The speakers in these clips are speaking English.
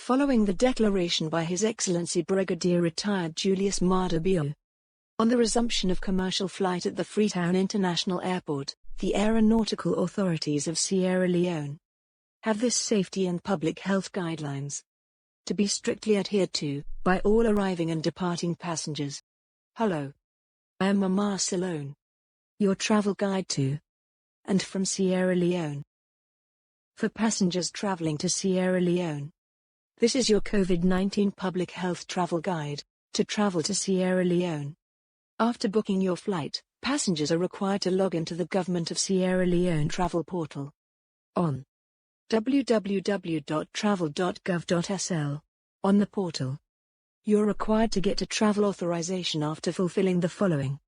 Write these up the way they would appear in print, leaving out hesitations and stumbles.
following the declaration by His Excellency Brigadier Retired Julius Maada Bio. On the resumption of commercial flight at the Freetown International Airport, the aeronautical authorities of Sierra Leone have this safety and public health guidelines to be strictly adhered to by all arriving and departing passengers. Hello. I am Mama Salone, your travel guide to and from Sierra Leone. For passengers traveling to Sierra Leone, this is your COVID-19 public health travel guide to travel to Sierra Leone. After booking your flight, passengers are required to log into the Government of Sierra Leone travel portal on www.travel.gov.sl. On the portal, you're required to get a travel authorization after fulfilling the following.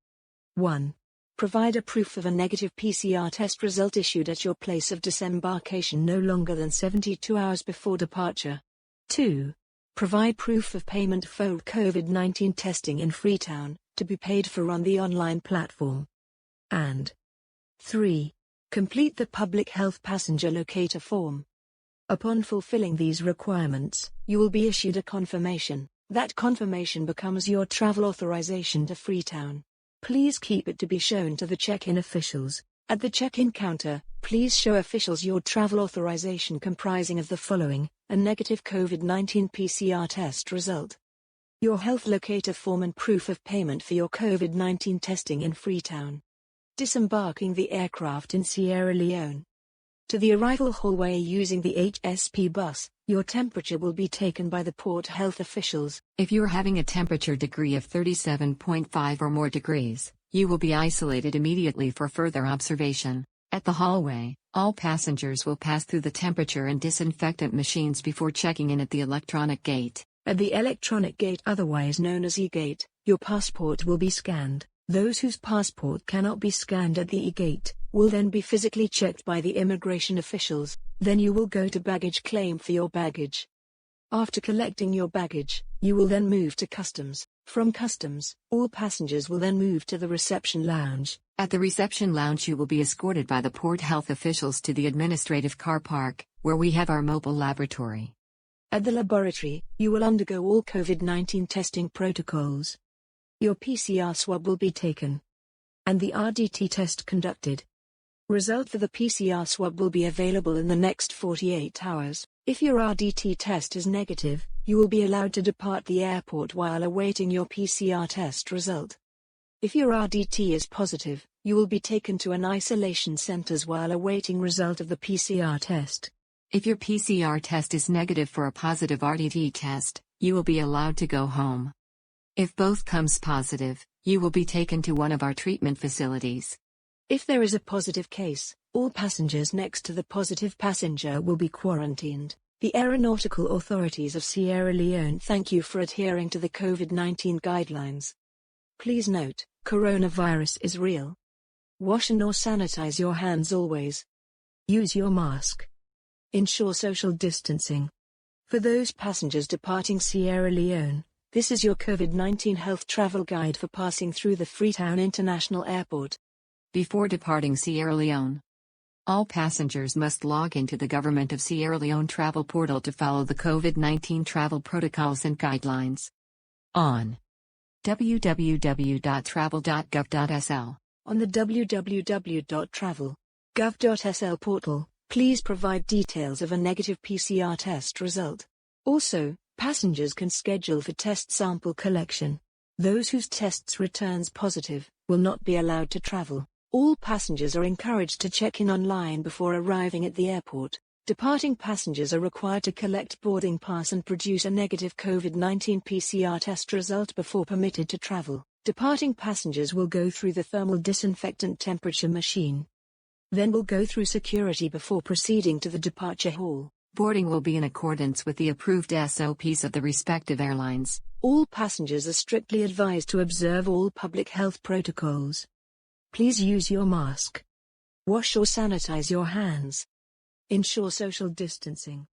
1. Provide a proof of a negative PCR test result issued at your place of disembarkation no longer than 72 hours before departure. 2. Provide proof of payment for COVID-19 testing in Freetown, to be paid for on the online platform. And 3. Complete the Public Health Passenger Locator form. Upon fulfilling these requirements, you will be issued a confirmation. That confirmation becomes your travel authorization to Freetown. Please keep it to be shown to the check-in officials. At the check-in counter, please show officials your travel authorization comprising of the following: a negative COVID-19 PCR test result, your health locator form and proof of payment for your COVID-19 testing in Freetown. Disembarking the aircraft in Sierra Leone. To the arrival hallway using the HSP bus, your temperature will be taken by the port health officials. If you're having a temperature degree of 37.5 or more degrees, you will be isolated immediately for further observation. At the hallway, all passengers will pass through the temperature and disinfectant machines before checking in at the electronic gate. At the electronic gate, otherwise known as e-gate, your passport will be scanned. Those whose passport cannot be scanned at the e-gate will then be physically checked by the immigration officials. Then you will go to baggage claim for your baggage. After collecting your baggage, you will then move to customs. From customs, all passengers will then move to the reception lounge. At the reception lounge, you will be escorted by the port health officials to the administrative car park, where we have our mobile laboratory. At the laboratory, you will undergo all COVID-19 testing protocols. Your PCR swab will be taken, and the RDT test conducted. Result for the PCR swab will be available in the next 48 hours. If your RDT test is negative, you will be allowed to depart the airport while awaiting your PCR test result. If your RDT is positive, you will be taken to an isolation centers while awaiting result of the PCR test. If your PCR test is negative for a positive RDT test, you will be allowed to go home. If both comes positive, you will be taken to one of our treatment facilities. If there is a positive case, all passengers next to the positive passenger will be quarantined. The aeronautical authorities of Sierra Leone thank you for adhering to the COVID-19 guidelines. Please note, coronavirus is real. Wash and or sanitize your hands always. Use your mask. Ensure social distancing. For those passengers departing Sierra Leone, this is your COVID-19 health travel guide for passing through the Freetown International Airport. Before departing Sierra Leone, all passengers must log into the Government of Sierra Leone travel portal to follow the COVID-19 travel protocols and guidelines. On www.travel.gov.sl. On the www.travel.gov.sl portal, please provide details of a negative PCR test result. Also, passengers can schedule for test sample collection. Those whose tests returns positive will not be allowed to travel. All passengers are encouraged to check in online before arriving at the airport. Departing passengers are required to collect boarding pass and produce a negative COVID-19 PCR test result before permitted to travel. Departing passengers will go through the thermal disinfectant temperature machine. Then will go through security before proceeding to the departure hall. Boarding will be in accordance with the approved SOPs of the respective airlines. All passengers are strictly advised to observe all public health protocols. Please use your mask. Wash or sanitize your hands. Ensure social distancing.